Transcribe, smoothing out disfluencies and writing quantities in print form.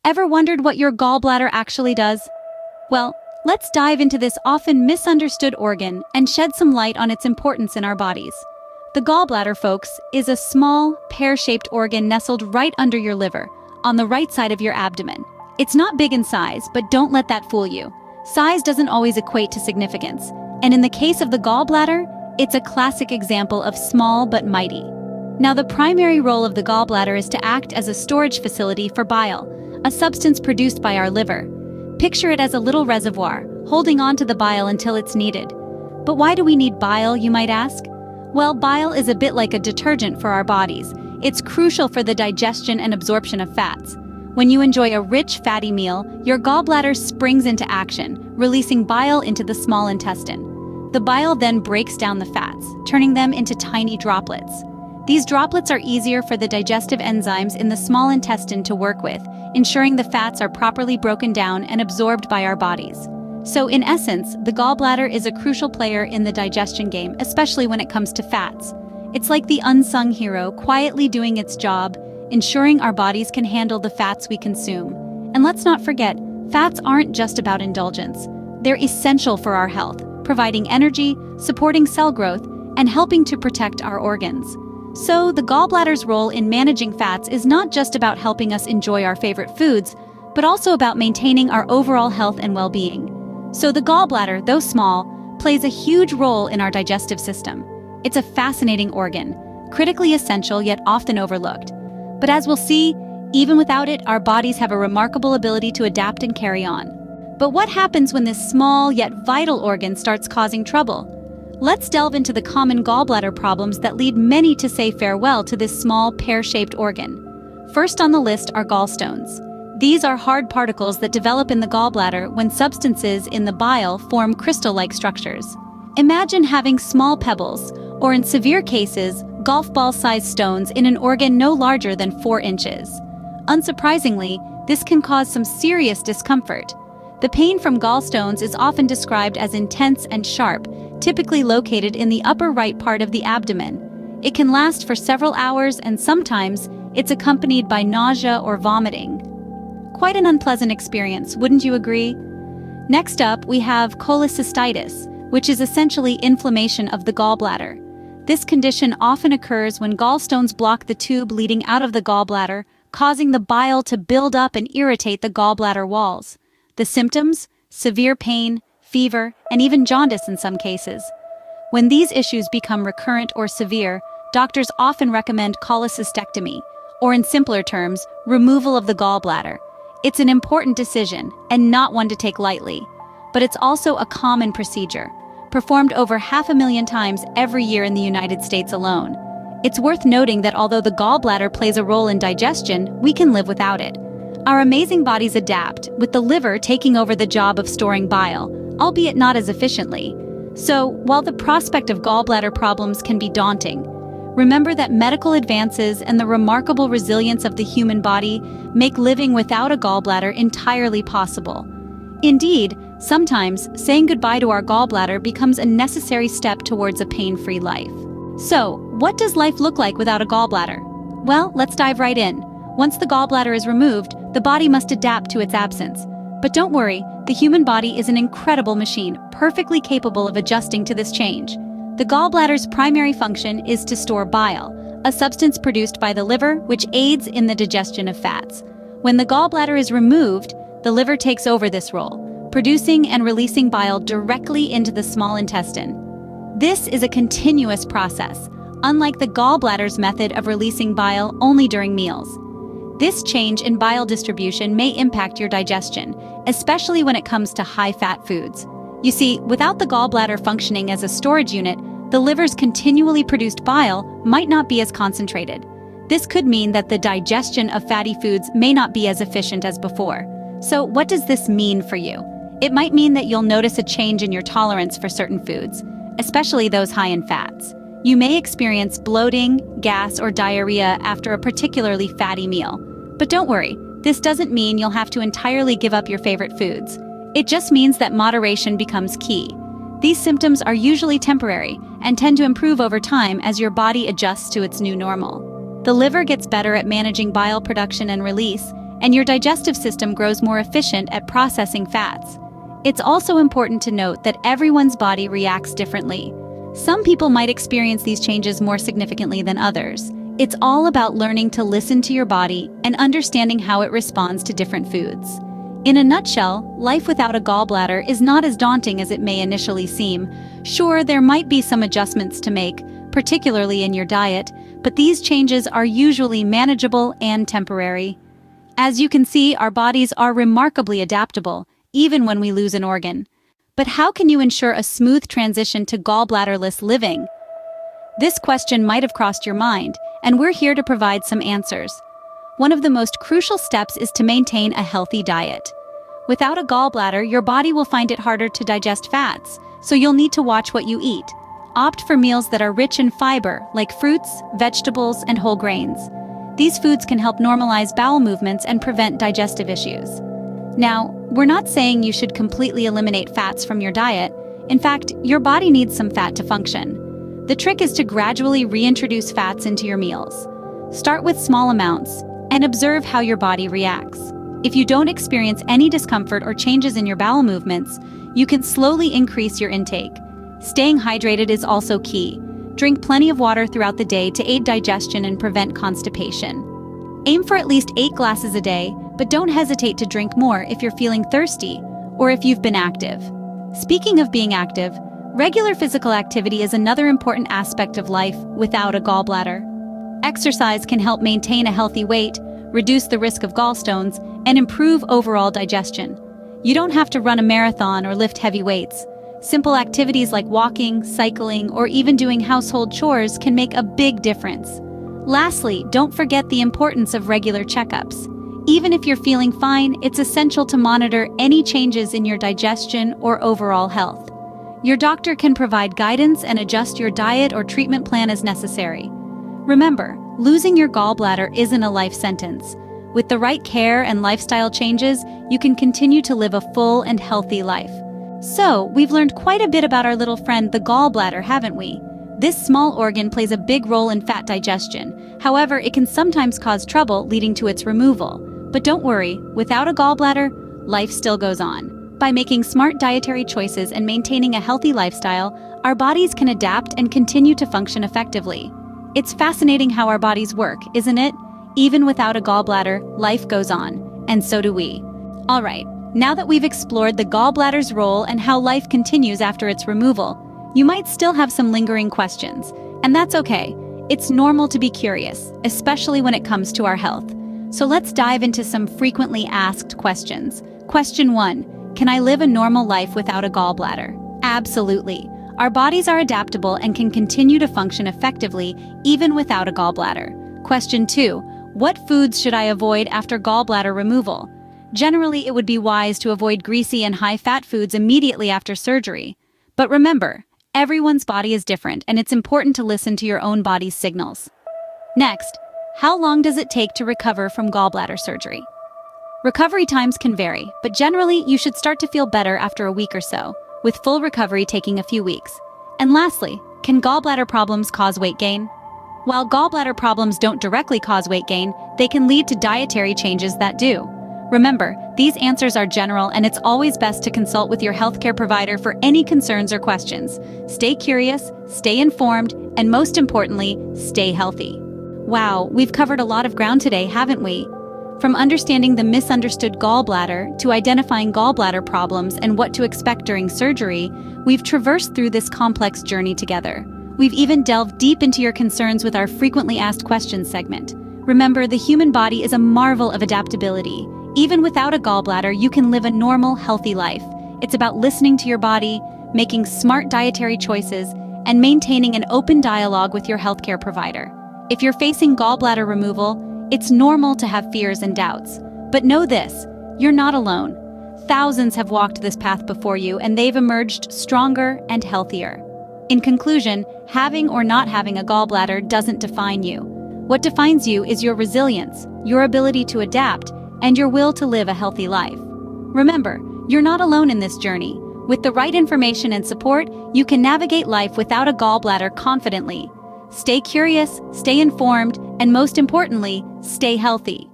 Ever wondered what your gallbladder actually does? Well, let's dive into this often misunderstood organ and shed some light on its importance in our bodies. The gallbladder, folks, is a small, pear-shaped organ nestled right under your liver, on the right side of your abdomen. It's not big in size, but don't let that fool you. Size doesn't always equate to significance, and in the case of the gallbladder, it's a classic example of small but mighty. Now, the primary role of the gallbladder is to act as a storage facility for bile, a substance produced by our liver. Picture it as a little reservoir, holding on to the bile until it's needed. But why do we need bile, you might ask? Well, bile is a bit like a detergent for our bodies. It's crucial for the digestion and absorption of fats. When you enjoy a rich, fatty meal, your gallbladder springs into action, releasing bile into the small intestine. The bile then breaks down the fats, turning them into tiny droplets. These droplets are easier for the digestive enzymes in the small intestine to work with, ensuring the fats are properly broken down and absorbed by our bodies. So, in essence, the gallbladder is a crucial player in the digestion game, especially when it comes to fats. It's like the unsung hero, quietly doing its job, ensuring our bodies can handle the fats we consume. And let's not forget, fats aren't just about indulgence. They're essential for our health, providing energy, supporting cell growth, and helping to protect our organs. So, the gallbladder's role in managing fats is not just about helping us enjoy our favorite foods, but also about maintaining our overall health and well-being. So the gallbladder, though small, plays a huge role in our digestive system. It's a fascinating organ, critically essential yet often overlooked. But as we'll see, even without it, our bodies have a remarkable ability to adapt and carry on. But what happens when this small yet vital organ starts causing trouble? Let's delve into the common gallbladder problems that lead many to say farewell to this small, pear-shaped organ. First on the list are gallstones. These are hard particles that develop in the gallbladder when substances in the bile form crystal-like structures. Imagine having small pebbles, or in severe cases, golf ball-sized stones in an organ no larger than 4 inches. Unsurprisingly, this can cause some serious discomfort. The pain from gallstones is often described as intense and sharp, typically located in the upper right part of the abdomen. It can last for several hours, and sometimes it's accompanied by nausea or vomiting. Quite an unpleasant experience, wouldn't you agree? Next up, we have cholecystitis, which is essentially inflammation of the gallbladder. This condition often occurs when gallstones block the tube leading out of the gallbladder, causing the bile to build up and irritate the gallbladder walls. The symptoms? Severe pain, fever, and even jaundice in some cases. When these issues become recurrent or severe, doctors often recommend cholecystectomy, or in simpler terms, removal of the gallbladder. It's an important decision, and not one to take lightly. But it's also a common procedure, performed over 500,000 times every year in the United States alone. It's worth noting that although the gallbladder plays a role in digestion, we can live without it. Our amazing bodies adapt, with the liver taking over the job of storing bile, albeit not as efficiently. So, while the prospect of gallbladder problems can be daunting, remember that medical advances and the remarkable resilience of the human body make living without a gallbladder entirely possible. Indeed, sometimes saying goodbye to our gallbladder becomes a necessary step towards a pain-free life. So, what does life look like without a gallbladder? Well, let's dive right in. Once the gallbladder is removed, the body must adapt to its absence. But don't worry, the human body is an incredible machine, perfectly capable of adjusting to this change. The gallbladder's primary function is to store bile, a substance produced by the liver which aids in the digestion of fats. When the gallbladder is removed, the liver takes over this role, producing and releasing bile directly into the small intestine. This is a continuous process, unlike the gallbladder's method of releasing bile only during meals. This change in bile distribution may impact your digestion, especially when it comes to high-fat foods. You see, without the gallbladder functioning as a storage unit, the liver's continually produced bile might not be as concentrated. This could mean that the digestion of fatty foods may not be as efficient as before. So, what does this mean for you? It might mean that you'll notice a change in your tolerance for certain foods, especially those high in fats. You may experience bloating, gas, or diarrhea after a particularly fatty meal. But don't worry, this doesn't mean you'll have to entirely give up your favorite foods. It just means that moderation becomes key. These symptoms are usually temporary and tend to improve over time as your body adjusts to its new normal. The liver gets better at managing bile production and release, and your digestive system grows more efficient at processing fats. It's also important to note that everyone's body reacts differently. Some people might experience these changes more significantly than others. It's all about learning to listen to your body and understanding how it responds to different foods. In a nutshell, life without a gallbladder is not as daunting as it may initially seem. Sure, there might be some adjustments to make, particularly in your diet, but these changes are usually manageable and temporary. As you can see, our bodies are remarkably adaptable, even when we lose an organ. But how can you ensure a smooth transition to gallbladderless living? This question might have crossed your mind, and we're here to provide some answers. One of the most crucial steps is to maintain a healthy diet. Without a gallbladder, your body will find it harder to digest fats, so you'll need to watch what you eat. Opt for meals that are rich in fiber, like fruits, vegetables, and whole grains. These foods can help normalize bowel movements and prevent digestive issues. Now, we're not saying you should completely eliminate fats from your diet. In fact, your body needs some fat to function. The trick is to gradually reintroduce fats into your meals. Start with small amounts and observe how your body reacts. If you don't experience any discomfort or changes in your bowel movements, you can slowly increase your intake. Staying hydrated is also key. Drink plenty of water throughout the day to aid digestion and prevent constipation. Aim for at least 8 glasses a day, but don't hesitate to drink more if you're feeling thirsty or if you've been active. Speaking of being active, regular physical activity is another important aspect of life without a gallbladder. Exercise can help maintain a healthy weight, reduce the risk of gallstones, and improve overall digestion. You don't have to run a marathon or lift heavy weights. Simple activities like walking, cycling, or even doing household chores can make a big difference. Lastly, don't forget the importance of regular checkups. Even if you're feeling fine, it's essential to monitor any changes in your digestion or overall health. Your doctor can provide guidance and adjust your diet or treatment plan as necessary. Remember, losing your gallbladder isn't a life sentence. With the right care and lifestyle changes, you can continue to live a full and healthy life. So, we've learned quite a bit about our little friend, the gallbladder, haven't we? This small organ plays a big role in fat digestion. However, it can sometimes cause trouble, leading to its removal. But don't worry, without a gallbladder, life still goes on. By making smart dietary choices and maintaining a healthy lifestyle, our bodies can adapt and continue to function effectively. It's fascinating how our bodies work, isn't it? Even without a gallbladder, life goes on, and so do we. All right, now that we've explored the gallbladder's role and how life continues after its removal, you might still have some lingering questions, and that's okay. It's normal to be curious, especially when it comes to our health. So let's dive into some frequently asked questions. Question 1. Can I live a normal life without a gallbladder? Absolutely. Our bodies are adaptable and can continue to function effectively even without a gallbladder. Question 2. What foods should I avoid after gallbladder removal? Generally, it would be wise to avoid greasy and high-fat foods immediately after surgery. But remember, everyone's body is different, and it's important to listen to your own body's signals. Next, how long does it take to recover from gallbladder surgery? Recovery times can vary, but generally, you should start to feel better after a week or so, with full recovery taking a few weeks. And lastly, can gallbladder problems cause weight gain? While gallbladder problems don't directly cause weight gain, they can lead to dietary changes that do. Remember, these answers are general, and it's always best to consult with your healthcare provider for any concerns or questions. Stay curious, stay informed, and most importantly, stay healthy. Wow, we've covered a lot of ground today, haven't we? From understanding the misunderstood gallbladder to identifying gallbladder problems and what to expect during surgery, we've traversed through this complex journey together. We've even delved deep into your concerns with our frequently asked questions segment. Remember, the human body is a marvel of adaptability. Even without a gallbladder, you can live a normal, healthy life. It's about listening to your body, making smart dietary choices, and maintaining an open dialogue with your healthcare provider. If you're facing gallbladder removal, it's normal to have fears and doubts. But know this, you're not alone. Thousands have walked this path before you, and they've emerged stronger and healthier. In conclusion, having or not having a gallbladder doesn't define you. What defines you is your resilience, your ability to adapt, and your will to live a healthy life. Remember, you're not alone in this journey. With the right information and support, you can navigate life without a gallbladder confidently. Stay curious, stay informed, and most importantly, stay healthy.